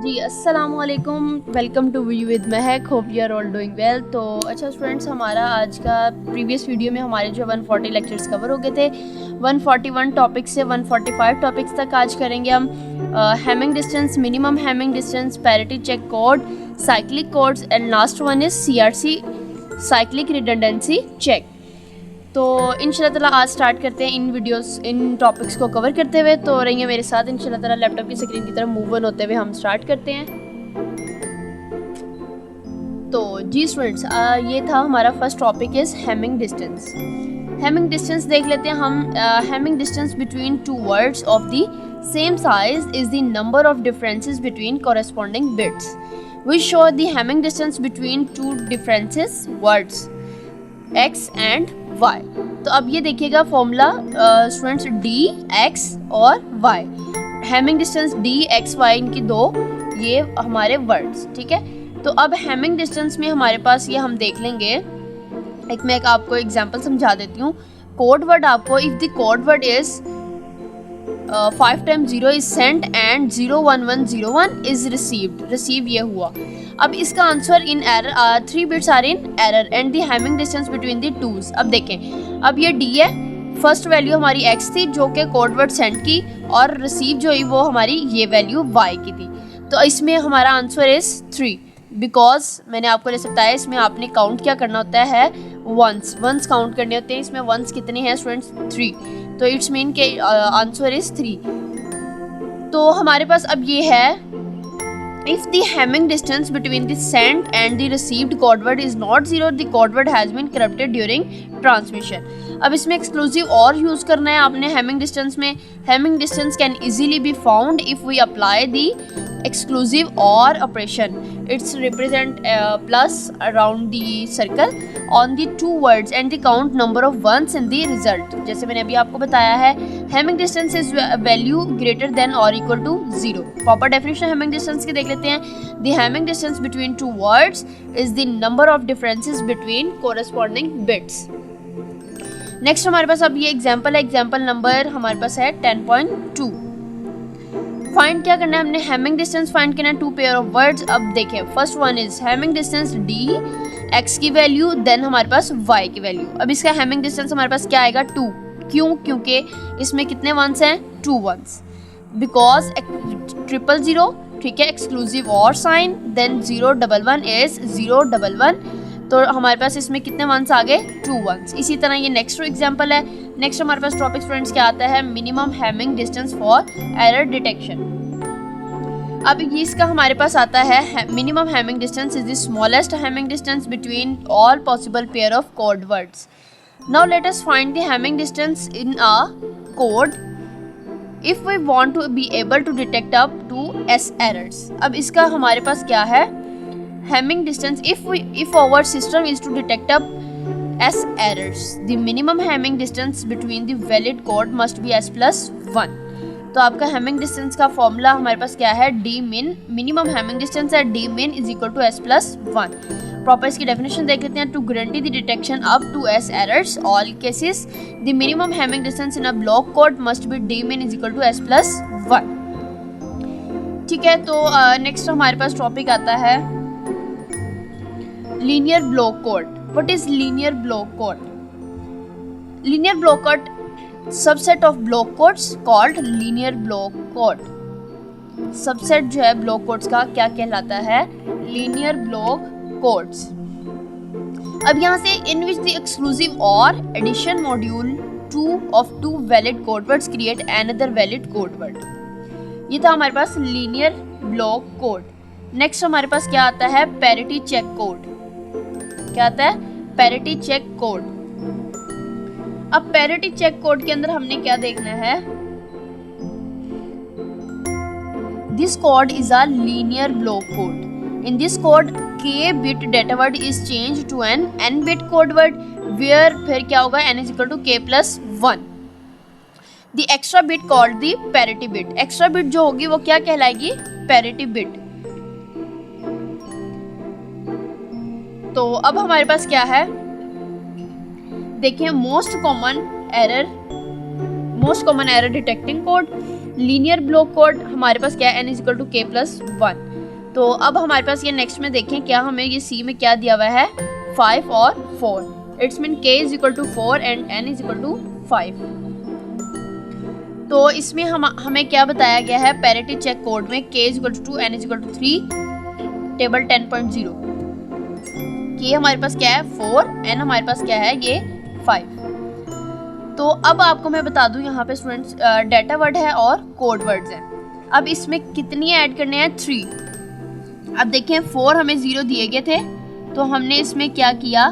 जी अस्सलाम वालेकुम, welcome to we with Mahak, hope you are all doing well. तो अच्छा स्टूडेंट्स, हमारा आज का प्रीवियस वीडियो में हमारे जो 140 लेक्चर्स कवर हो गए थे। 141 टॉपिक से 145 टॉपिक्स तक आज करेंगे हम। Hamming distance, minimum Hamming distance, parity check code, cyclic codes and last one is CRC, cyclic redundancy check. तो इंशाल्लाह ताला आज स्टार्ट करते हैं इन टॉपिक्स को कवर करते हुए। तो रहिए मेरे साथ, इंशाल्लाह ताला लैपटॉप की स्क्रीन की तरफ मूव ऑन होते हुए हम स्टार्ट करते हैं। तो जी स्टूडेंट्स, ये था हमारा first topic is Hamming distance. Hamming distance देख लेते हैं हम। Hamming distance between two words of the same size is the number of differences between corresponding bits. We show the Hamming distance between two differences words x and y। तो अब ये देखिएगा formula students, dx और y, Hamming distance dx y, इनकी दो ये हमारे words, ठीक है। तो अब हैमिंग डिस्टेंस में हमारे पास ये हम देख लेंगे। मैं आपको एग्जांपल समझा देती हूँ। कोड वर्ड आपको, if the code word is 5 times 0 is sent and 01101 is received, receive ये हुआ। अब इसका answer in error, 3 bits are in error and the Hamming distance between the twos. अब देखें, अब ये d है, फर्स्ट वैल्यू हमारी x थी जो कि कोड वर्ड सेंड की, और रिसीव जो है वो हमारी ये वैल्यू y की थी। तो इसमें हमारा आंसर इज 3, बिकॉज मैंने आपको जैसे बताया इसमें आपने काउंट क्या करना होता है, वंस काउंट करने होते हैं। इसमें वंस कितने हैं स्टूडेंट्स, 3। तो इट्स मीन के आंसर इज 3। तो हमारे पास अब ये है, if the Hamming distance between the sent and the received code word is not 0, the code word has been corrupted during transmission। अब इसमें एक्सक्लूसिव और यूज़ करना है आपने हैमिंग डिस्टेंस में। Hamming distance can easily be found if we apply the exclusive or operation. It's represent plus around the circle on the two words and the count number of ones in the result. जैसे मैंने अभी आपको बताया है, Hamming distance is value greater than और equal to 0। Proper definition Hamming distance की देख लेते हैं। The Hamming distance between two words is the number of differences between corresponding bits. Next हमारे पास अब ये एग्जांपल है। एग्जांपल नंबर हमारे पास है 10.2। फाइंड क्या करना है हमने, हैमिंग डिस्टेंस फाइंड करना है टू पेयर ऑफ वर्ड्स। अब देखें, first one is Hamming distance d, x की वैल्यू, देन हमारे पास y की वैल्यू। अब इसका हैमिंग डिस्टेंस हमारे पास क्या आएगा, 2। क्यों? क्योंकि इसमें कितने वंस हैं, 2 वंस, बिकॉज 000, ठीक है, एक्सक्लूसिव और साइन, देन 011 इज 011। तो हमारे पास इसमें कितने वंस आ गए, 2 वंस। इसी तरह ये नेक्स्ट एग्जांपल है। नेक्स्ट हमारे पास टॉपिक स्टूडेंट्स क्या आता है, minimum Hamming distance for error detection. अब ये इसका हमारे पास आता है, minimum Hamming distance is the smallest Hamming distance between all possible pair of code words. Now let us find the Hamming distance in a code if we want to be able to detect up to s errors. अब इसका हमारे पास क्या है, Hamming distance if our system is to detect up s errors, the minimum Hamming distance between the valid code must be s+1। तो आपका Hamming distance का formula हमारे पास क्या है, d min, minimum Hamming distance है d min is equal to s+1। Proper इसकी definition देख लेते हैं। To guarantee the detection up to s errors all cases, the minimum Hamming distance in a block code must be d min is equal to s+1। ठीक है, तो next हमारे पास topic आता है linear block code। What is linear block code? Linear block code subset of block codes called linear block code। Subset जो है block codes का क्या कहलाता है, linear block codes। अब यहाँ से in which the exclusive or addition module of two valid code words create another valid code word। ये था हमारे पास linear block code। नेक्स्ट हमारे पास क्या आता है, parity check code। क्या आता है, पैरिटी चेक कोड। अब पैरिटी चेक कोड के अंदर हमने क्या देखना है, this code is a linear block code. In this code k bit data word is change to an n bit code word where फिर क्या होगा, n is equal to k+1। The extra bit called the parity bit. Extra bit जो होगी वो क्या कहलाएगी, parity bit. तो अब हमारे पास क्या है, देखिए, most common error detecting code linear block code हमारे पास क्या है, n is equal to k plus 1। तो अब हमारे पास ये नेक्स्ट में देखें क्या हमें ये सी में क्या दिया हुआ है, 5 और 4। It's mean k is equal to 4 and n is equal to 5। तो इसमें हमें क्या बताया गया है, पैरिटी चेक कोड में k is equal to 2 n is equal to 3, table 10.0। k हमारे पास क्या है 4, n हमारे पास क्या है ये 5। तो अब आपको मैं बता दूं यहाँ पे स्टूडेंट्स डाटा वर्ड है और कोड वर्ड्स हैं। अब इसमें कितनी ऐड करने हैं, 3। अब देखें 4 हमें 0 दिए गए थे, तो हमने इसमें क्या किया,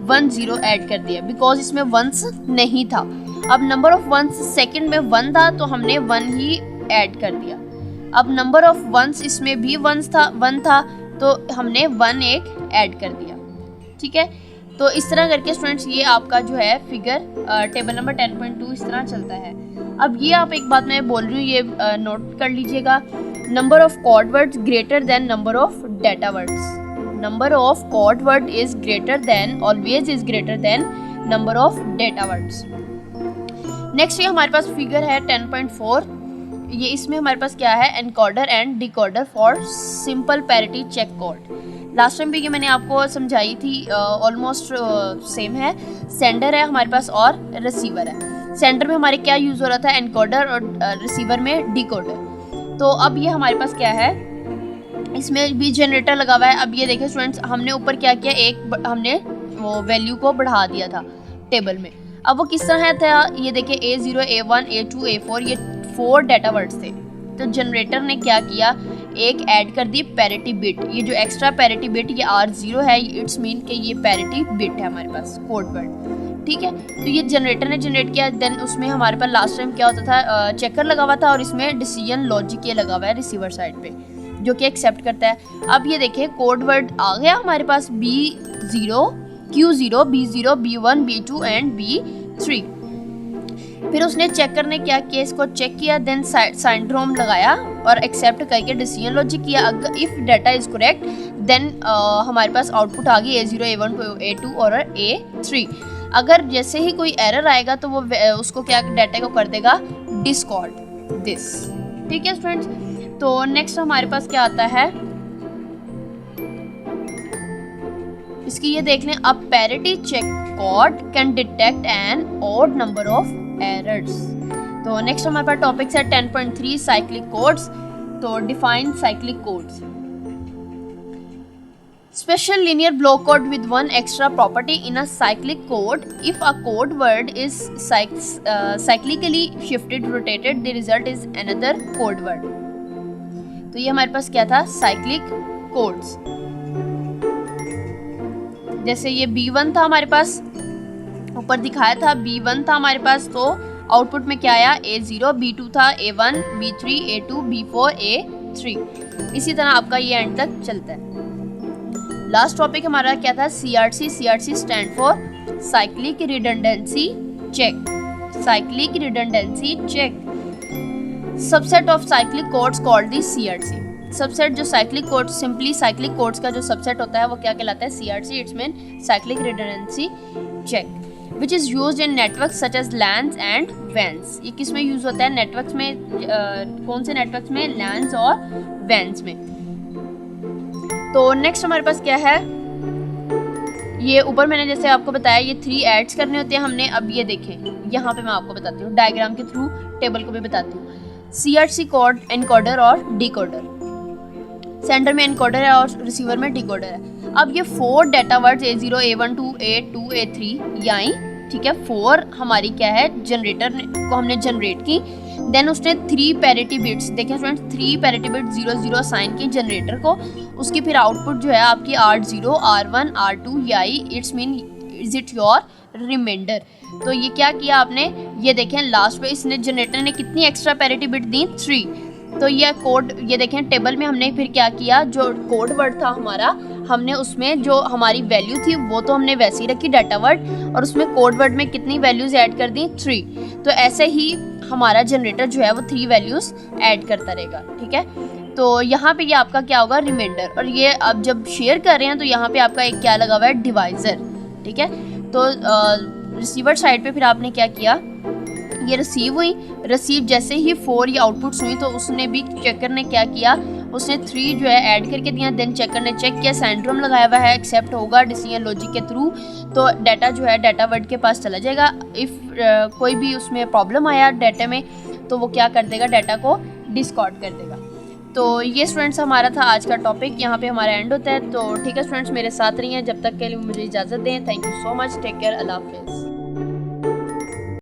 1 0 ऐड कर दिया, बिकॉज इसमें वंस नहीं था। अब नंबर ऑफ वंस सेकंड में 1 था, तो हमने 1 ही ऐड कर दिया। अब नंबर ऑफ वंस इसमें भी 1 था, तो हमने 1 एक ऐड कर दिया। ठीक है, तो इस तरह करके स्टूडेंट्स ये आपका जो है फिगर टेबल नंबर 10.2 इस तरह चलता है। अब ये आप एक बात मैं बोल रही हूँ, ये नोट कर लीजिएगा, number of code words greater than number of data words. Number of code word is greater than, always is greater than number of data words. Next ये हमारे पास फिगर है 10.4। ये इसमें हमारे पास क्या है, encoder and decoder for simple parity check code. Last time भी ये मैंने आपको समझाई थी, ऑलमोस्ट सेम है। सेंडर है हमारे पास और रिसीवर है। सेंडर में हमारे क्या यूज़ हो रहा था, एनकोडर, और रिसीवर में डिकोडर। तो अब ये हमारे पास क्या है, इसमें भी जनरेटर लगा हुआ है। अब ये देखिए स्टूडेंट्स, हमने ऊपर क्या किया, एक हमने वो वैल्यू को बढ़ा दिया था टेबल में। अब वो किस तरह था, ये देखिए A0, A1, A2, A4, ये 4 डाटा वर्ड्स थे। तो जनरेटर ने क्या किया, एक ऐड कर दी पैरिटी बिट। ये जो एक्स्ट्रा पैरिटी बिट ये R0 है, इट्स मीन कि ये पैरिटी बिट है हमारे पास कोड वर्ड। ठीक है, तो ये जनरेटर ने जनरेट किया। देन उसमें हमारे पास लास्ट टाइम क्या होता था, चेकर लगा हुआ था, और इसमें डिसीजन लॉजिक ये लगा हुआ है रिसीवर साइड पे, जो कि एक्सेप्ट करता है। अब ये देखिए कोड वर्ड आ गया हमारे पास B0, Q0, B0, B1, B2 and B3। फिर उसने चेकर ने क्या किया, इसको चेक किया, देन सिंड्रोम लगाया और एक्सेप्ट करके डिसीजन लॉजिक किया। अगर if data is correct then हमारे पास आउटपुट आ गई A0, A1, A2 और A3। अगर जैसे ही कोई एरर आएगा तो वो उसको क्या डाटा को कर देगा, डिस्कॉर्ड दिस। ठीक है स्टूडेंट्स, तो नेक्स्ट हमारे पास क्या आता है, इसकी ये देख लें। अब parity check code can detect an odd number of errors. तो नेक्स्ट हमारे पास टॉपिक्स है 10.3 साइक्लिक कोड्स। तो define cyclic codes. Special linear block code with one extra property in a cyclic code. If a code word is cyclically shifted, rotated, the result is another code word. तो ये हमारे पास क्या था, cyclic codes। जैसे ये B1 था हमारे पास, ऊपर दिखाया था B1 था हमारे पास, तो आउटपुट में क्या आया, A0, B2 था, A1, B3, A2, B4, A3। इसी तरह आपका ये एंड तक चलता है। लास्ट टॉपिक हमारा क्या था, CRC। CRC stand for cyclic redundancy check. Cyclic redundancy check subset of cyclic codes called the CRC। Subset जो cyclic codes, simply cyclic codes का जो सबसेट होता है वो क्या कहलाता है, CRC। It's mean cyclic redundancy check which is used in network such as LANs and WANs। ये किस में यूज़ होता है, नेटवर्क्स में। कौन से नेटवर्क्स में, LANs और WANs में। तो नेक्स्ट हमारे पास क्या है, ये ऊपर मैंने जैसे आपको बताया ये 3 ऐड्स करने होते हैं हमने। अब ये देखें, यहाँ पे मैं आपको बताती हूँ डायग्राम के थ्रू, टेबल को भी बताती हूँ। CRC कोड, एनकोडर और डिकोडर। सेंडर में एनकोडर है और रिसीवर में डिकोडर है। अब ये 4 data words A0, A1, A2, A3 यानी ठीक है 4 हमारी क्या है, जनरेटर को हमने जनरेट की। देन उसने 3 पैरिटी बिट्स, देखें स्टूडेंट्स, 3 पैरिटी बिट्स 0 0 असाइन की जनरेटर को। उसकी फिर आउटपुट जो है आपकी R0, R1, R2 याई, it's mean is it your reminder. तो ये क्या किया आपने, ये देखें लास्ट पे इसने जनरेटर ने कितनी एक्स्ट्रा पैरिटी बिट दी, 3। तो ये कोड, ये देखें टेबल में हमने फिर क्या किया, जो कोड वर्ड था हमारा, हमने उसमें जो हमारी वैल्यू थी वो तो हमने वैसे ही रखी डाटा वर्ड, और उसमें कोड वर्ड में कितनी वैल्यूज़ ऐड कर दी, 3। तो ऐसे ही हमारा जनरेटर जो है वो 3 वैल्यूज़ ऐड करता रहेगा। ठीक है, तो यहाँ पे ये आपका क्या होगा, रिमाइंडर। और ये अब जब शेयर कर रहे हैं तो यहाँ पे आपका एक क्या लगा हुआ है, डिवाइज़र। ठीक है, तो रिसीवर साइड पे फिर आपने क्या किया, ये रिसीव हुई, रिसीव जैसे ही 4 ये आउटपुट्स हुई तो उसने भी चेकर ने क्या किया, उसने 3 जो है ऐड करके दिया। देन चेकर ने चेक किया सेंड्रोम लगाया हुआ है, एक्सेप्ट होगा डिसीजन लॉजिक के थ्रू, तो डाटा जो है डाटा वर्ड के पास चला जाएगा। इफ़ कोई भी उसमें प्रॉब्लम आया डाटा में तो वो क्या कर देगा, डाटा को डिस्कार्ड कर देगा। तो ये स्टूडेंट्स हमारा था आज का टॉपिक, यहाँ पे हमारा एंड होता है। तो ठीक है स्टूडेंट्स, मेरे साथ रहिए, जब तक के लिए मुझे इजाज़त दें। Thank you so much, take care, अल्लाह हाफिज़।